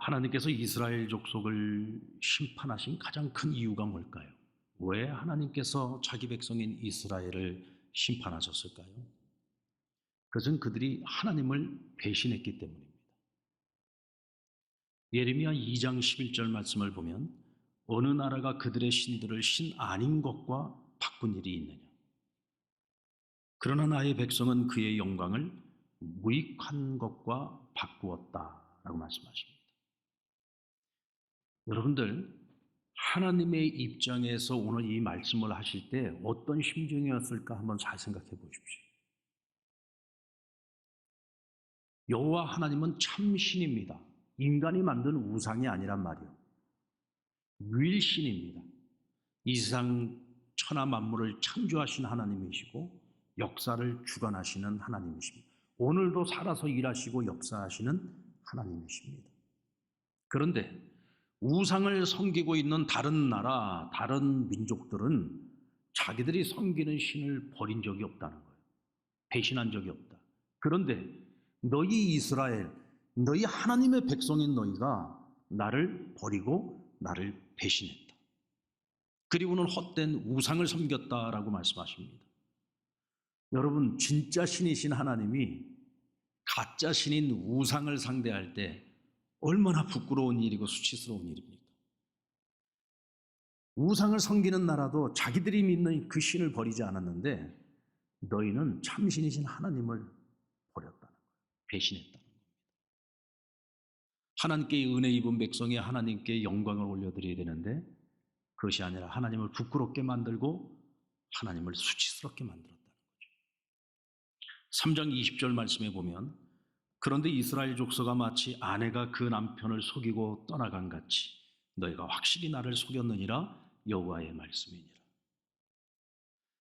하나님께서 이스라엘 족속을 심판하신 가장 큰 이유가 뭘까요? 왜 하나님께서 자기 백성인 이스라엘을 심판하셨을까요? 그것은 그들이 하나님을 배신했기 때문입니다. 예레미야 2장 11절 말씀을 보면 어느 나라가 그들의 신들을 신 아닌 것과 바꾼 일이 있느냐? 그러나 나의 백성은 그의 영광을 무익한 것과 바꾸었다라고 말씀하십니다. 여러분들, 하나님의 입장에서 오늘 이 말씀을 하실 때 어떤 심정이었을까 한번 잘 생각해 보십시오. 여호와 하나님은 참 신입니다. 인간이 만든 우상이 아니란 말이요. 유일신입니다. 이 세상 천하 만물을 창조하신 하나님이시고 역사를 주관하시는 하나님이십니다. 오늘도 살아서 일하시고 역사하시는 하나님이십니다. 그런데 우상을 섬기고 있는 다른 나라, 다른 민족들은 자기들이 섬기는 신을 버린 적이 없다는 거예요. 배신한 적이 없다. 그런데 너희 이스라엘, 너희 하나님의 백성인 너희가 나를 버리고 나를 배신했다. 그리고는 헛된 우상을 섬겼다라고 말씀하십니다. 여러분, 진짜 신이신 하나님이 가짜 신인 우상을 상대할 때 얼마나 부끄러운 일이고 수치스러운 일입니까? 우상을 섬기는 나라도 자기들이 믿는 그 신을 버리지 않았는데 너희는 참신이신 하나님을 버렸다는 거예요. 배신했다는 겁니다. 하나님께 은혜 입은 백성이 하나님께 영광을 올려드려야 되는데 그것이 아니라 하나님을 부끄럽게 만들고 하나님을 수치스럽게 만들었다는 거죠. 3장 20절 말씀에 보면 그런데 이스라엘 족속아 마치 아내가 그 남편을 속이고 떠나간 같이 너희가 확실히 나를 속였느니라 여호와의 말씀이니라.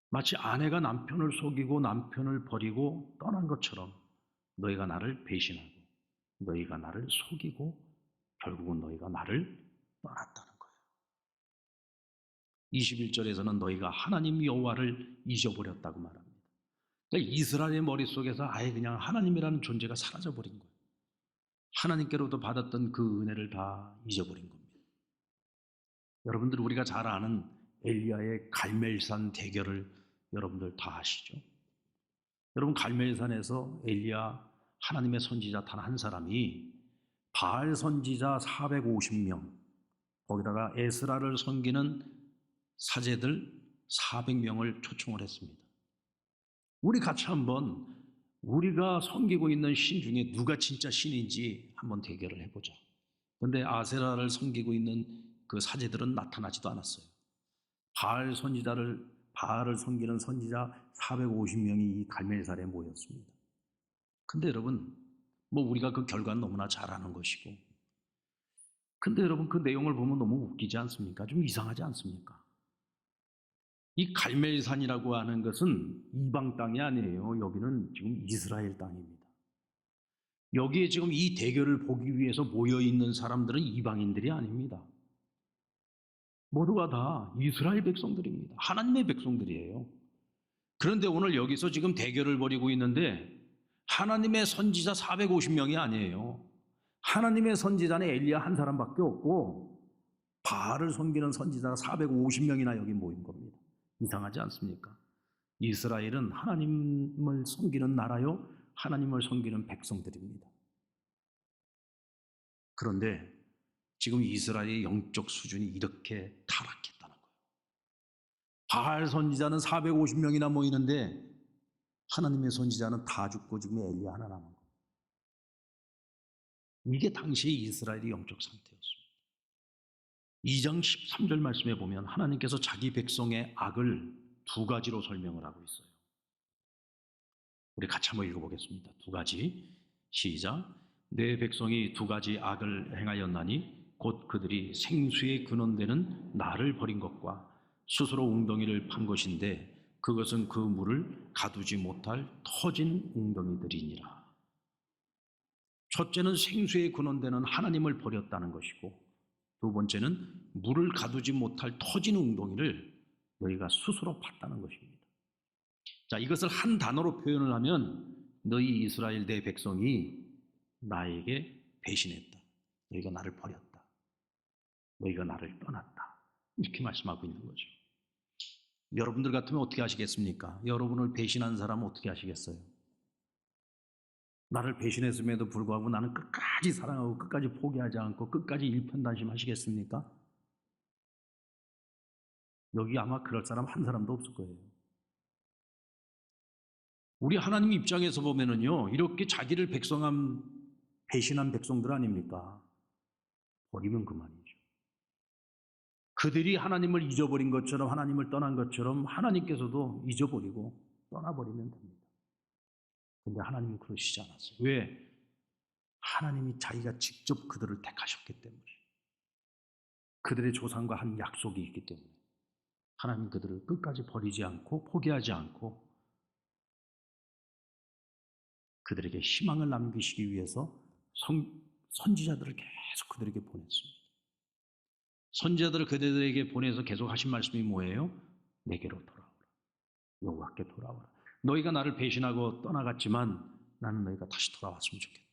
마치 아내가 남편을 속이고 남편을 버리고 떠난 것처럼 너희가 나를 배신하고 너희가 나를 속이고 결국은 너희가 나를 떠났다는 거예요. 21절에서는 너희가 하나님 여호와를 잊어버렸다고 말합니다. 그러니까 이스라엘의 머릿속에서 아예 그냥 하나님이라는 존재가 사라져버린 거예요. 하나님께로부터 받았던 그 은혜를 다 잊어버린 겁니다. 여러분들 우리가 잘 아는 엘리야의 갈멜산 대결을 여러분들 다 아시죠? 여러분 갈멜산에서 엘리야 하나님의 선지자 단 한 사람이 바알 선지자 450명 거기다가 에스라를 섬기는 사제들 400명을 초청을 했습니다. 우리 같이 한번 우리가 섬기고 있는 신 중에 누가 진짜 신인지 한번 대결을 해보자. 그런데 아세라를 섬기고 있는 그 사제들은 나타나지도 않았어요. 바알을 섬기는 선지자 450명이 이 갈멜산에 모였습니다. 근데 여러분, 우리가 그 결과는 너무나 잘 아는 것이고, 근데 여러분 그 내용을 보면 너무 웃기지 않습니까? 좀 이상하지 않습니까? 이 갈멜산이라고 하는 것은 이방 땅이 아니에요. 여기는 지금 이스라엘 땅입니다. 여기에 지금 이 대결을 보기 위해서 모여 있는 사람들은 이방인들이 아닙니다. 모두가 다 이스라엘 백성들입니다. 하나님의 백성들이에요. 그런데 오늘 여기서 지금 대결을 벌이고 있는데 하나님의 선지자 450명이 아니에요. 하나님의 선지자는 엘리야 한 사람밖에 없고 바알을 섬기는 선지자가 450명이나 여기 모인 겁니다. 이상하지 않습니까? 이스라엘은 하나님을 섬기는 나라요, 하나님을 섬기는 백성들입니다. 그런데 지금 이스라엘의 영적 수준이 이렇게 타락했다는 거예요. 바알 선지자는 450명이나 모이는데 하나님의 선지자는 다 죽고 지금 엘리야 하나 남은 거예요. 이게 당시의 이스라엘의 영적 상태였습니다. 2장 13절 말씀에 보면 하나님께서 자기 백성의 악을 두 가지로 설명을 하고 있어요. 우리 같이 한번 읽어보겠습니다. 두 가지. 시작. 내 백성이 두 가지 악을 행하였나니 곧 그들이 생수의 근원되는 나를 버린 것과 스스로 웅덩이를 판 것인데 그것은 그 물을 가두지 못할 터진 웅덩이들이니라. 첫째는 생수의 근원되는 하나님을 버렸다는 것이고 두 번째는 물을 가두지 못할 터진 웅덩이를 너희가 스스로 팠다는 것입니다. 자, 이것을 한 단어로 표현을 하면 너희 이스라엘 내 백성이 나에게 배신했다. 너희가 나를 버렸다. 너희가 나를 떠났다. 이렇게 말씀하고 있는 거죠. 여러분들 같으면 어떻게 하시겠습니까? 여러분을 배신한 사람은 어떻게 하시겠어요? 나를 배신했음에도 불구하고 나는 끝까지 사랑하고 끝까지 포기하지 않고 끝까지 일편단심하시겠습니까? 여기 아마 그럴 사람 한 사람도 없을 거예요. 우리 하나님 입장에서 보면은요, 이렇게 자기를 배신한 백성들 아닙니까? 버리면 그만이죠. 그들이 하나님을 잊어버린 것처럼, 하나님을 떠난 것처럼 하나님께서도 잊어버리고 떠나버리면 됩니다. 그런데 하나님은 그러시지 않았어요. 왜? 하나님이 자기가 직접 그들을 택하셨기 때문에, 그들의 조상과 한 약속이 있기 때문에 하나님 그들을 끝까지 버리지 않고 포기하지 않고 그들에게 희망을 남기시기 위해서 선지자들을 계속 그들에게 보냈습니다. 선지자들을 그들에게 보내서 계속 하신 말씀이 뭐예요? 내게로 돌아오라. 여호와께 돌아오라. 너희가 나를 배신하고 떠나갔지만 나는 너희가 다시 돌아왔으면 좋겠다.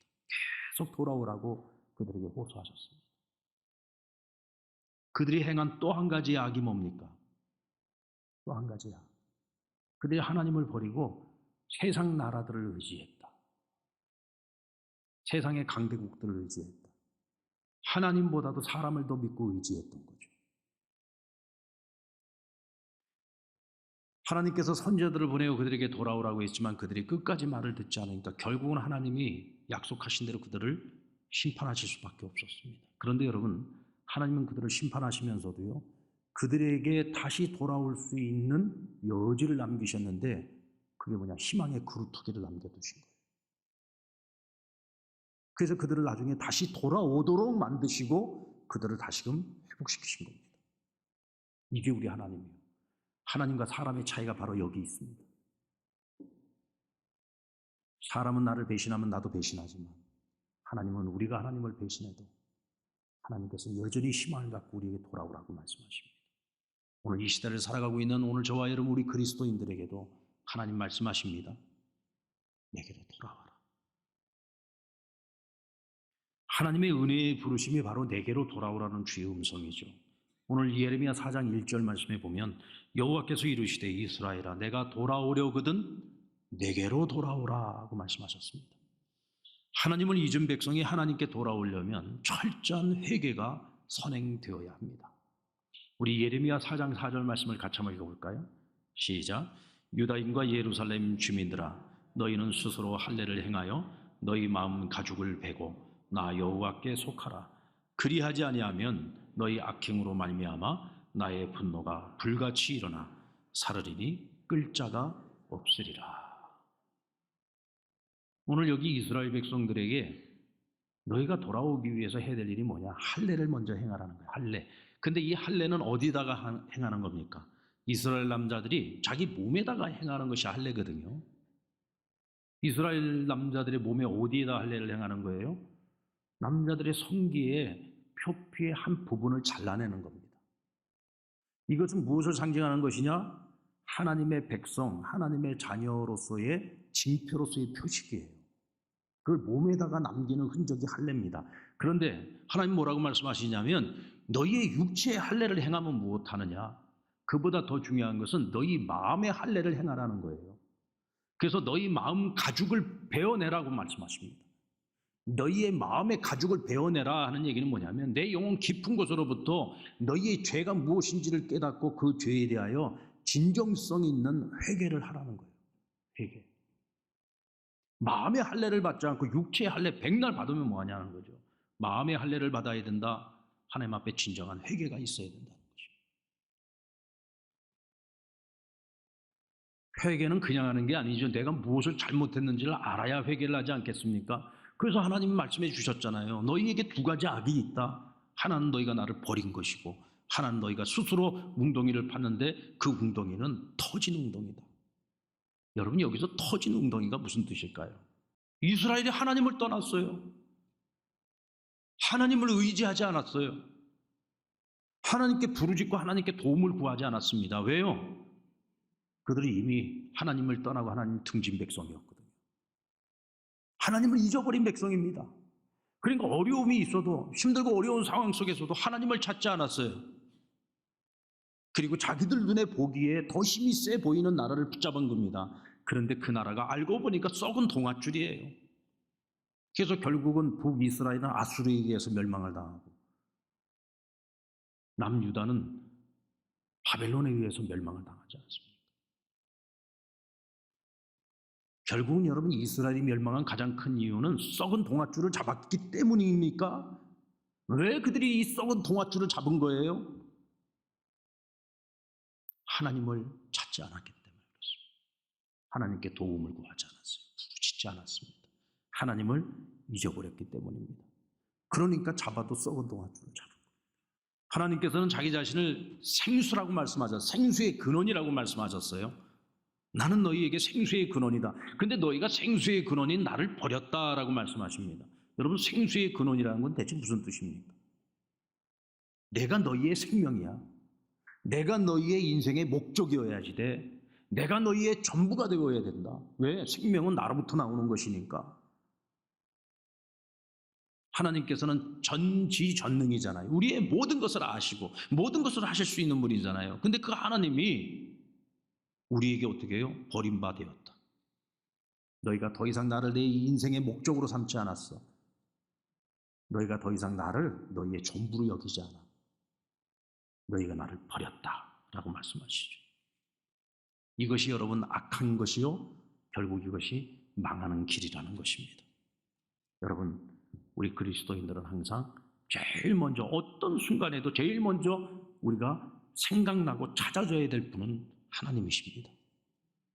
계속 돌아오라고 그들에게 호소하셨습니다. 그들이 행한 또 한 가지 악이 뭡니까? 또 한 가지 악. 그들이 하나님을 버리고 세상 나라들을 의지했다. 세상의 강대국들을 의지했다. 하나님보다도 사람을 더 믿고 의지했던 거죠. 하나님께서 선지자들을 보내고 그들에게 돌아오라고 했지만 그들이 끝까지 말을 듣지 않으니까 결국은 하나님이 약속하신 대로 그들을 심판하실 수밖에 없었습니다. 그런데 여러분, 하나님은 그들을 심판하시면서도요, 그들에게 다시 돌아올 수 있는 여지를 남기셨는데 그게 뭐냐? 희망의 그루터기를 남겨두신 거예요. 그래서 그들을 나중에 다시 돌아오도록 만드시고 그들을 다시금 회복시키신 겁니다. 이게 우리 하나님이에요. 하나님과 사람의 차이가 바로 여기 있습니다. 사람은 나를 배신하면 나도 배신하지만 하나님은 우리가 하나님을 배신해도 하나님께서 여전히 희망을 갖고 우리에게 돌아오라고 말씀하십니다. 오늘 이 시대를 살아가고 있는 오늘 저와 여러분 우리 그리스도인들에게도 하나님 말씀하십니다. 내게로 돌아와라. 하나님의 은혜의 부르심이 바로 내게로 돌아오라는 주의 음성이죠. 오늘 예레미야 4장 1절 말씀에 보면 여호와께서 이르시되 이스라엘아 내가 돌아오려거든 내게로 돌아오라고 말씀하셨습니다. 하나님을 잊은 백성이 하나님께 돌아오려면 철저한 회개가 선행되어야 합니다. 우리 예레미야 4장 4절 말씀을 같이 한번 읽어볼까요? 시작. 유다인과 예루살렘 주민들아 너희는 스스로 할례를 행하여 너희 마음 가죽을 베고 나 여호와께 속하라. 그리하지 아니하면 너희 악행으로 말미암아 나의 분노가 불같이 일어나 사르리니 끌 자가 없으리라. 오늘 여기 이스라엘 백성들에게 너희가 돌아오기 위해서 해야 될 일이 뭐냐? 할례를 먼저 행하라는 거예요. 할례. 근데 이 할례는 어디다가 행하는 겁니까? 이스라엘 남자들이 자기 몸에다가 행하는 것이 할례거든요. 이스라엘 남자들의 몸에 어디에다 할례를 행하는 거예요? 남자들의 성기에 표피의 한 부분을 잘라내는 겁니다. 이것은 무엇을 상징하는 것이냐? 하나님의 백성, 하나님의 자녀로서의 징표로서의 표식이에요. 그걸 몸에다가 남기는 흔적이 할례입니다. 그런데 하나님 뭐라고 말씀하시냐면 너희의 육체의 할례를 행하면 무엇하느냐? 그보다 더 중요한 것은 너희 마음의 할례를 행하라는 거예요. 그래서 너희 마음 가죽을 베어내라고 말씀하십니다. 너희의 마음의 가죽을 베어내라 하는 얘기는 뭐냐면 내 영혼 깊은 곳으로부터 너희의 죄가 무엇인지를 깨닫고 그 죄에 대하여 진정성 있는 회개를 하라는 거예요. 회개. 마음의 할례를 받지 않고 육체의 할례 백날 받으면 뭐하냐는 거죠. 마음의 할례를 받아야 된다. 하나님 앞에 진정한 회개가 있어야 된다는 거죠. 회개는 그냥 하는 게 아니죠. 내가 무엇을 잘못했는지를 알아야 회개를 하지 않겠습니까? 그래서 하나님이 말씀해 주셨잖아요. 너희에게 두 가지 악이 있다. 하나는 너희가 나를 버린 것이고 하나는 너희가 스스로 웅덩이를 팠는데 그 웅덩이는 터진 웅덩이다. 여러분 여기서 터진 웅덩이가 무슨 뜻일까요? 이스라엘이 하나님을 떠났어요. 하나님을 의지하지 않았어요. 하나님께 부르짖고 하나님께 도움을 구하지 않았습니다. 왜요? 그들이 이미 하나님을 떠나고 하나님 등진 백성이었거든요. 하나님을 잊어버린 백성입니다. 그러니까 어려움이 있어도, 힘들고 어려운 상황 속에서도 하나님을 찾지 않았어요. 그리고 자기들 눈에 보기에 더 힘이 세 보이는 나라를 붙잡은 겁니다. 그런데 그 나라가 알고 보니까 썩은 동아줄이에요. 그래서 결국은 북이스라엘은 아수르에게 의해서 멸망을 당하고, 남유다는 바벨론에 의해서 멸망을 당하지 않습니다. 결국은 여러분, 이스라엘이 멸망한 가장 큰 이유는 썩은 동아줄을 잡았기 때문입니까? 왜 그들이 이 썩은 동아줄을 잡은 거예요? 하나님을 찾지 않았기 때문에 그렇습니다. 하나님께 도움을 구하지 않았어요. 부르짖지 않았습니다. 하나님을 잊어버렸기 때문입니다. 그러니까 잡아도 썩은 동아줄을 잡은 거예요. 하나님께서는 자기 자신을 생수라고 말씀하셨어요. 생수의 근원이라고 말씀하셨어요. 나는 너희에게 생수의 근원이다. 그런데 너희가 생수의 근원인 나를 버렸다라고 말씀하십니다. 여러분, 생수의 근원이라는 건 대체 무슨 뜻입니까? 내가 너희의 생명이야. 내가 너희의 인생의 목적이어야지 돼. 내가 너희의 전부가 되어야 된다. 왜? 생명은 나로부터 나오는 것이니까. 하나님께서는 전지전능이잖아요. 우리의 모든 것을 아시고 모든 것을 하실 수 있는 분이잖아요. 근데 그 하나님이 우리에게 어떻게 해요? 버림받았다. 너희가 더 이상 나를 내 인생의 목적으로 삼지 않았어. 너희가 더 이상 나를 너희의 전부로 여기지 않아. 너희가 나를 버렸다라고 말씀하시죠. 이것이 여러분 악한 것이요, 결국 이것이 망하는 길이라는 것입니다. 여러분, 우리 그리스도인들은 항상 제일 먼저, 어떤 순간에도 제일 먼저 우리가 생각나고 찾아줘야 될 분은 하나님이십니다.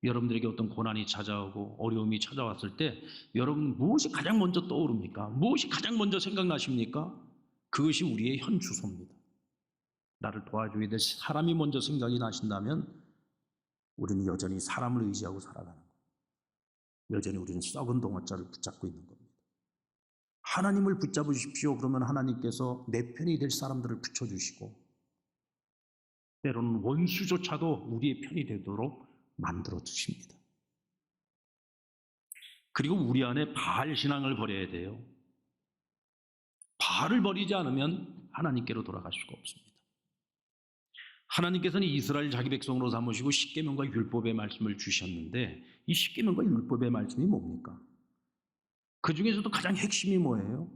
여러분들에게 어떤 고난이 찾아오고 어려움이 찾아왔을 때 여러분 무엇이 가장 먼저 떠오릅니까? 무엇이 가장 먼저 생각나십니까? 그것이 우리의 현 주소입니다. 나를 도와줘야 될 사람이 먼저 생각이 나신다면 우리는 여전히 사람을 의지하고 살아가는 거예요. 여전히 우리는 썩은 동화자를 붙잡고 있는 겁니다. 하나님을 붙잡으십시오. 그러면 하나님께서 내 편이 될 사람들을 붙여주시고, 때로는 원수조차도 우리의 편이 되도록 만들어 주십니다. 그리고 우리 안에 바알 신앙을 버려야 돼요. 바알을 버리지 않으면 하나님께로 돌아갈 수가 없습니다. 하나님께서는 이스라엘 자기 백성으로 삼으시고 십계명과 율법의 말씀을 주셨는데, 이 십계명과 율법의 말씀이 뭡니까? 그 중에서도 가장 핵심이 뭐예요?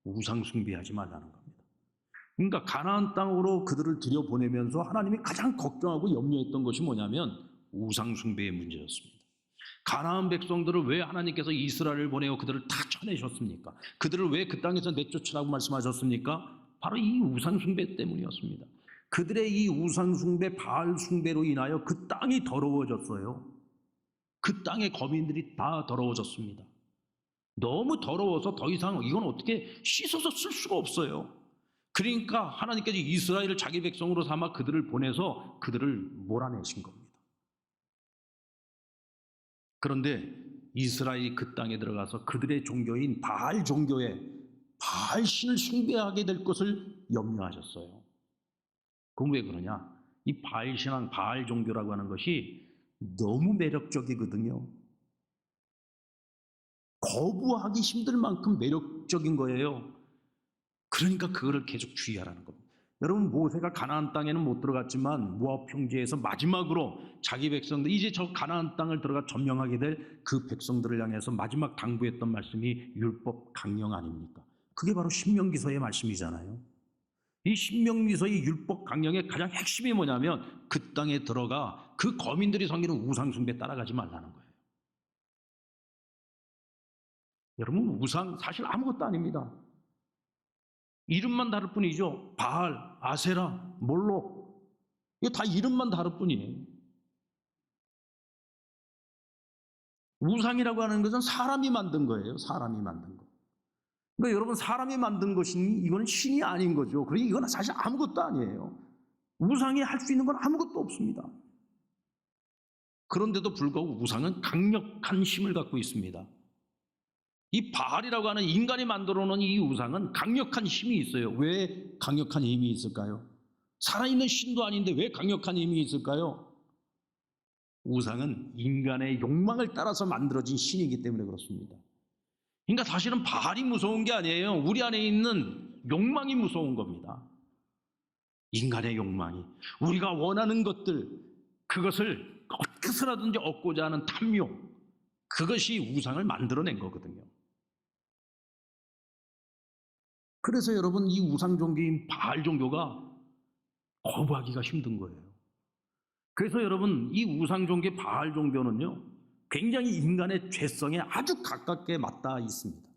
우상 숭배하지 말라는 겁니다. 그러니까 가나안 땅으로 그들을 들여보내면서 하나님이 가장 걱정하고 염려했던 것이 뭐냐면 우상 숭배의 문제였습니다. 가나안 백성들을 왜 하나님께서 이스라엘을 보내어 그들을 다 쳐내셨습니까? 그들을 왜 그 땅에서 내쫓으라고 말씀하셨습니까? 바로 이 우상 숭배 때문이었습니다. 그들의 이 우상 숭배, 바알 숭배로 인하여 그 땅이 더러워졌어요. 그 땅의 거민들이 다 더러워졌습니다. 너무 더러워서 더 이상 이건 어떻게 씻어서 쓸 수가 없어요. 그러니까 하나님께서 이스라엘을 자기 백성으로 삼아 그들을 보내서 그들을 몰아내신 겁니다. 그런데 이스라엘이 그 땅에 들어가서 그들의 종교인 바알 종교에 바알 신을 숭배하게 될 것을 염려하셨어요. 그럼 왜 그러냐? 이 바알 신앙, 바알 종교라고 하는 것이 너무 매력적이거든요. 거부하기 힘들 만큼 매력적인 거예요. 그러니까 그거를 계속 주의하라는 겁니다. 여러분, 모세가 가나안 땅에는 못 들어갔지만 모압 평지에서 마지막으로 자기 백성들, 이제 저 가나안 땅을 들어가 점령하게 될 그 백성들을 향해서 마지막 당부했던 말씀이 율법 강령 아닙니까? 그게 바로 신명기서의 말씀이잖아요. 이 신명기서의 율법 강령의 가장 핵심이 뭐냐면 그 땅에 들어가 그 거민들이 섬기는 우상 숭배 따라가지 말라는 거예요. 여러분, 우상 사실 아무것도 아닙니다. 이름만 다를 뿐이죠. 바알, 아세라, 몰록, 이거 다 이름만 다를 뿐이에요. 우상이라고 하는 것은 사람이 만든 거예요. 사람이 만든 거. 그러니까 여러분, 사람이 만든 것이니 이건 신이 아닌 거죠. 그러니 이건 사실 아무것도 아니에요. 우상이 할 수 있는 건 아무것도 없습니다. 그런데도 불구하고 우상은 강력한 힘을 갖고 있습니다. 이 바알이라고 하는 인간이 만들어 놓은 이 우상은 강력한 힘이 있어요. 왜 강력한 힘이 있을까요? 살아있는 신도 아닌데 왜 강력한 힘이 있을까요? 우상은 인간의 욕망을 따라서 만들어진 신이기 때문에 그렇습니다. 그러니까 사실은 바알이 무서운 게 아니에요. 우리 안에 있는 욕망이 무서운 겁니다. 인간의 욕망이. 우리가 원하는 것들, 그것을 어떻게서라든지 얻고자 하는 탐욕, 그것이 우상을 만들어낸 거거든요. 그래서 여러분, 이 우상 종교인 바알 종교가 거부하기가 힘든 거예요. 그래서 여러분, 이 우상 종교 바알 종교는요, 굉장히 인간의 죄성에 아주 가깝게 맞닿아 있습니다.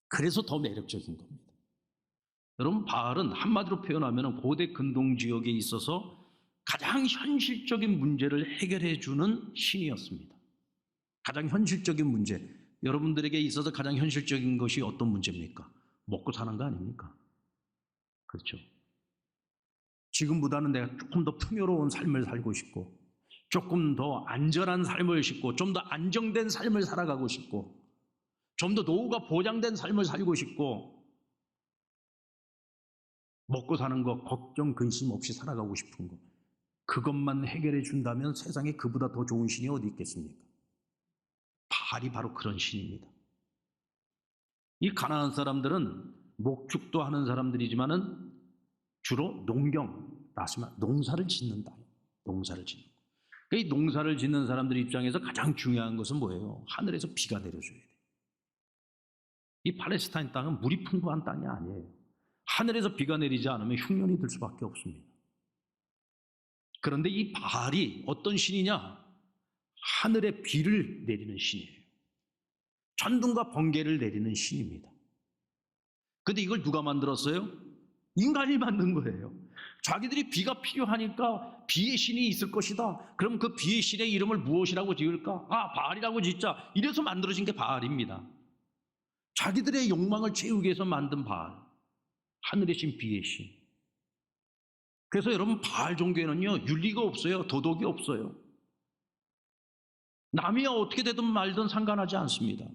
그래서 더 매력적인 겁니다. 여러분, 바알은 한마디로 표현하면 고대 근동 지역에 있어서 가장 현실적인 문제를 해결해 주는 신이었습니다. 가장 현실적인 문제, 여러분들에게 있어서 가장 현실적인 것이 어떤 문제입니까? 먹고 사는 거 아닙니까? 그렇죠. 지금보다는 내가 조금 더 풍요로운 삶을 살고 싶고, 조금 더 안전한 삶을 싶고, 좀 더 안정된 삶을 살아가고 싶고, 좀 더 노후가 보장된 삶을 살고 싶고, 먹고 사는 거 걱정 근심 없이 살아가고 싶은 거, 그것만 해결해 준다면 세상에 그보다 더 좋은 신이 어디 있겠습니까? 바알이 바로 그런 신입니다. 이 가나안 사람들은 목축도 하는 사람들이지만은 주로 농사를 짓는다. 농사를 짓는 거. 이 농사를 짓는 사람들 입장에서 가장 중요한 것은 뭐예요? 하늘에서 비가 내려줘야 돼요. 이 팔레스타인 땅은 물이 풍부한 땅이 아니에요. 하늘에서 비가 내리지 않으면 흉년이 들 수밖에 없습니다. 그런데 이 바알이 어떤 신이냐? 하늘에 비를 내리는 신이에요. 천둥과 번개를 내리는 신입니다. 그런데 이걸 누가 만들었어요? 인간이 만든 거예요. 자기들이 비가 필요하니까 비의 신이 있을 것이다. 그럼 그 비의 신의 이름을 무엇이라고 지을까? 바알이라고 짓자. 이래서 만들어진 게 바알입니다. 자기들의 욕망을 채우기 위해서 만든 바알. 하늘의 신, 비의 신. 그래서 여러분, 바알 종교에는요, 윤리가 없어요. 도덕이 없어요. 남이 어떻게 되든 말든 상관하지 않습니다.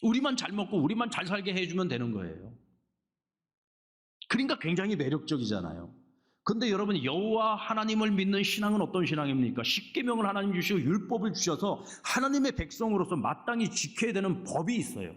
우리만 잘 먹고 우리만 잘 살게 해주면 되는 거예요. 그러니까 굉장히 매력적이잖아요. 근데 여러분, 여호와 하나님을 믿는 신앙은 어떤 신앙입니까? 십계명을 하나님 주시고 율법을 주셔서 하나님의 백성으로서 마땅히 지켜야 되는 법이 있어요.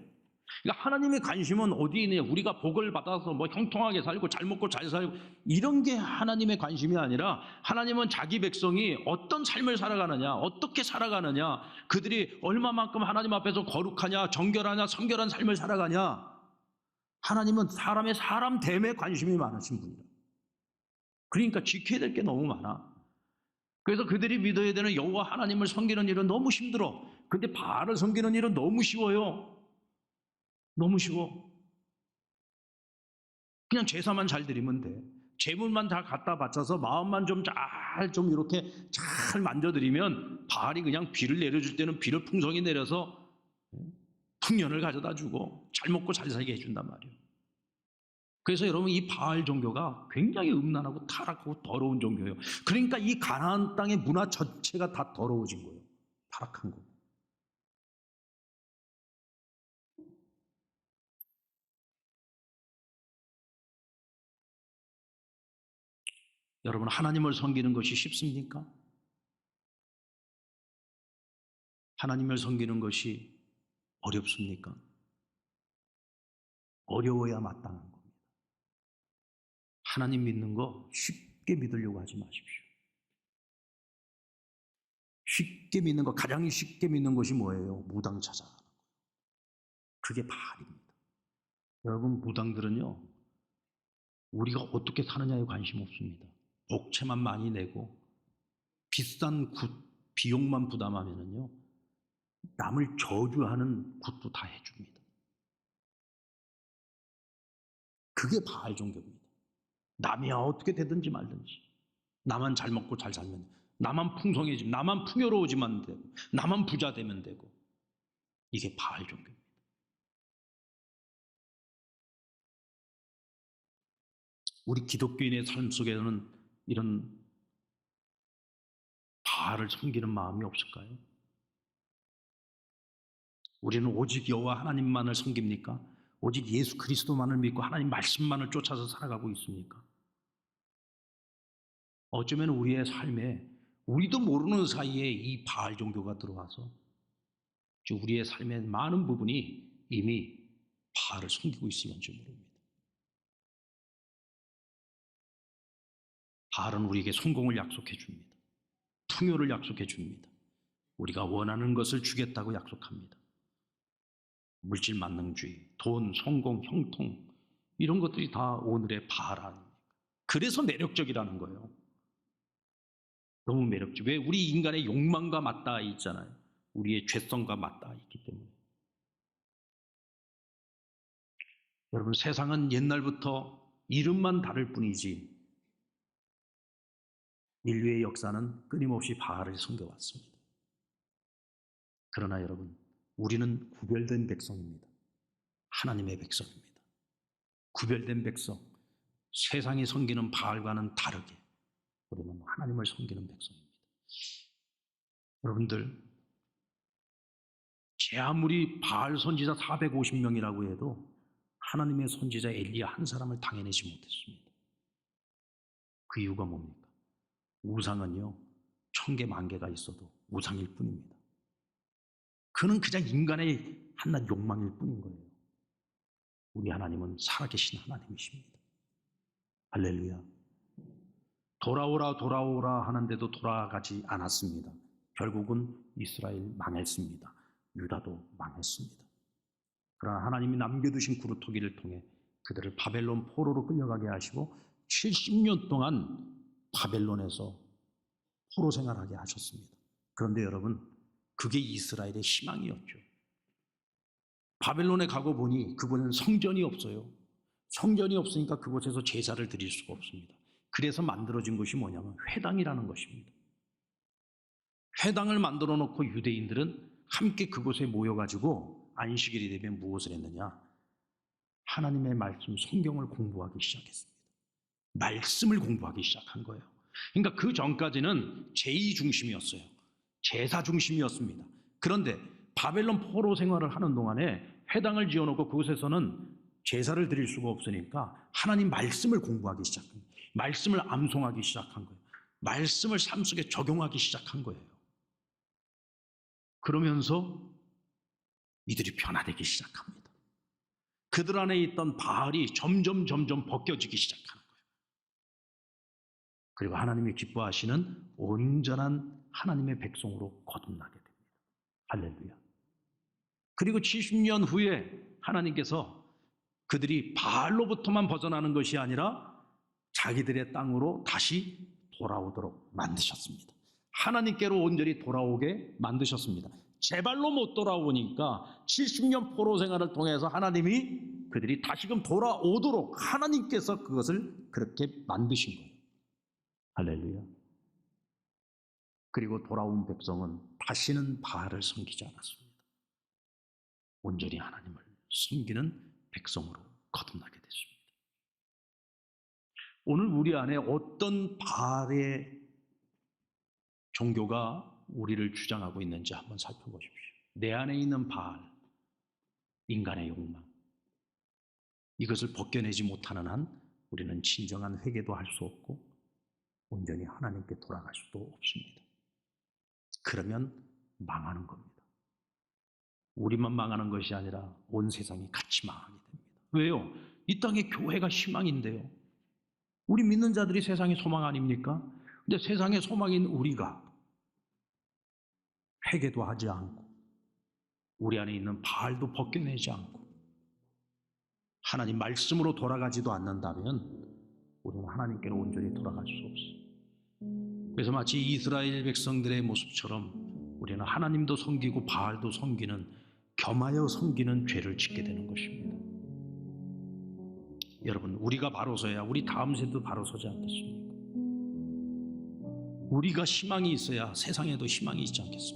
그러니까 하나님의 관심은 어디에 있느냐? 우리가 복을 받아서 뭐 형통하게 살고 잘 먹고 잘 살고 이런 게 하나님의 관심이 아니라, 하나님은 자기 백성이 어떤 삶을 살아가느냐, 어떻게 살아가느냐, 그들이 얼마만큼 하나님 앞에서 거룩하냐, 정결하냐, 성결한 삶을 살아가냐. 하나님은 사람의 사람 됨에 관심이 많으신 분이라. 그러니까 지켜야 될 게 너무 많아. 그래서 그들이 믿어야 되는 여호와 하나님을 섬기는 일은 너무 힘들어. 근데 바알을 섬기는 일은 너무 쉬워요. 너무 쉬워. 그냥 제사만 잘 드리면 돼. 제물만 다 갖다 바쳐서 마음만 좀 이렇게 잘 만져드리면 바알이 그냥 비를 내려줄 때는 비를 풍성히 내려서 풍년을 가져다 주고 잘 먹고 잘 살게 해준단 말이에요. 그래서 여러분, 이 바알 종교가 굉장히 음란하고 타락하고 더러운 종교예요. 그러니까 이 가나안 땅의 문화 전체가 다 더러워진 거예요. 타락한 거. 여러분, 하나님을 섬기는 것이 쉽습니까? 하나님을 섬기는 것이 어렵습니까? 어려워야 마땅한 겁니다. 하나님 믿는 거 쉽게 믿으려고 하지 마십시오. 쉽게 믿는 거, 가장 쉽게 믿는 것이 뭐예요? 무당 찾아가는 거예요. 그게 바알입니다. 여러분, 무당들은요, 우리가 어떻게 사느냐에 관심 없습니다. 복채만 많이 내고 비싼 굿 비용만 부담하면은요, 남을 저주하는 굿도 다 해줍니다. 그게 바알 종교입니다. 남이야 어떻게 되든지 말든지, 나만 잘 먹고 잘 살면, 나만 풍성해지면, 나만 풍요로워지면 되고, 나만 부자 되면 되고, 이게 바알 종교입니다. 우리 기독교인의 삶 속에는 이런 바알을 섬기는 마음이 없을까요? 우리는 오직 여호와 하나님만을 섬깁니까? 오직 예수 그리스도만을 믿고 하나님 말씀만을 쫓아서 살아가고 있습니까? 어쩌면 우리의 삶에 우리도 모르는 사이에 이 바알 종교가 들어와서 즉 우리의 삶의 많은 부분이 이미 바알을 섬기고 있을는지 모릅니다. 바알은 우리에게 성공을 약속해 줍니다. 풍요를 약속해 줍니다. 우리가 원하는 것을 주겠다고 약속합니다. 물질 만능주의, 돈, 성공, 형통 이런 것들이 다 오늘의 바알 아닙니까? 그래서 매력적이라는 거예요. 너무 매력적. 왜? 우리 인간의 욕망과 맞닿아 있잖아요. 우리의 죄성과 맞닿아 있기 때문에. 여러분, 세상은 옛날부터 이름만 다를 뿐이지 인류의 역사는 끊임없이 바알을 섬겨왔습니다. 그러나 여러분, 우리는 구별된 백성입니다. 하나님의 백성입니다. 구별된 백성, 세상이 섬기는 바알과는 다르게 우리는 하나님을 섬기는 백성입니다. 여러분들, 제 아무리 바알 선지자 450명이라고 해도 하나님의 선지자 엘리야 한 사람을 당해내지 못했습니다. 그 이유가 뭡니까? 우상은요, 1000개, 10,000개가 있어도 우상일 뿐입니다. 그는 그냥 인간의 한낱 욕망일 뿐인 거예요. 우리 하나님은 살아계신 하나님이십니다. 할렐루야. 돌아오라 돌아오라 하는데도 돌아가지 않았습니다. 결국은 이스라엘 망했습니다. 유다도 망했습니다. 그러나 하나님이 남겨두신 구루토기를 통해 그들을 바벨론 포로로 끌려가게 하시고 70년 동안 바벨론에서 포로 생활하게 하셨습니다. 그런데 여러분, 그게 이스라엘의 희망이었죠. 바벨론에 가고 보니 그곳은 성전이 없어요. 성전이 없으니까 그곳에서 제사를 드릴 수가 없습니다. 그래서 만들어진 것이 뭐냐면 회당이라는 것입니다. 회당을 만들어 놓고 유대인들은 함께 그곳에 모여가지고 안식일이 되면 무엇을 했느냐? 하나님의 말씀, 성경을 공부하기 시작했습니다. 말씀을 공부하기 시작한 거예요. 그러니까 그 전까지는 제의 중심이었어요. 제사 중심이었습니다. 그런데 바벨론 포로 생활을 하는 동안에 회당을 지어놓고 그곳에서는 제사를 드릴 수가 없으니까 하나님 말씀을 공부하기 시작한 거예요. 말씀을 암송하기 시작한 거예요. 말씀을 삶 속에 적용하기 시작한 거예요. 그러면서 이들이 변화되기 시작합니다. 그들 안에 있던 바알이 점점 벗겨지기 시작하는 거예요. 그리고 하나님이 기뻐하시는 온전한 하나님의 백성으로 거듭나게 됩니다. 할렐루야. 그리고 70년 후에 하나님께서 그들이 바알로부터만 벗어나는 것이 아니라 자기들의 땅으로 다시 돌아오도록 만드셨습니다. 하나님께로 온전히 돌아오게 만드셨습니다. 제발로 못 돌아오니까 70년 포로 생활을 통해서 하나님이 그들이 다시금 돌아오도록 하나님께서 그것을 그렇게 만드신 거예요. 할렐루야. 그리고 돌아온 백성은 다시는 바알을 섬기지 않았습니다. 온전히 하나님을 섬기는 백성으로 거듭나게 됐습니다. 오늘 우리 안에 어떤 바알의 종교가 우리를 주장하고 있는지 한번 살펴보십시오. 내 안에 있는 바알, 인간의 욕망, 이것을 벗겨내지 못하는 한 우리는 진정한 회개도 할 수 없고 온전히 하나님께 돌아갈 수도 없습니다. 그러면 망하는 겁니다. 우리만 망하는 것이 아니라 온 세상이 같이 망하게 됩니다. 왜요? 이 땅에 교회가 희망인데요. 우리 믿는 자들이 세상의 소망 아닙니까? 근데 세상의 소망인 우리가 회개도 하지 않고 우리 안에 있는 바알도 벗겨내지 않고 하나님 말씀으로 돌아가지도 않는다면 우리는 하나님께로 온전히 돌아갈 수 없어요. 그래서 마치 이스라엘 백성들의 모습처럼 우리는 하나님도 섬기고 바알도 섬기는 겸하여 섬기는 죄를 짓게 되는 것입니다. 여러분, 우리가 바로 서야 우리 다음 세대도 바로 서지 않겠습니까? 우리가 희망이 있어야 세상에도 희망이 있지 않겠습니까?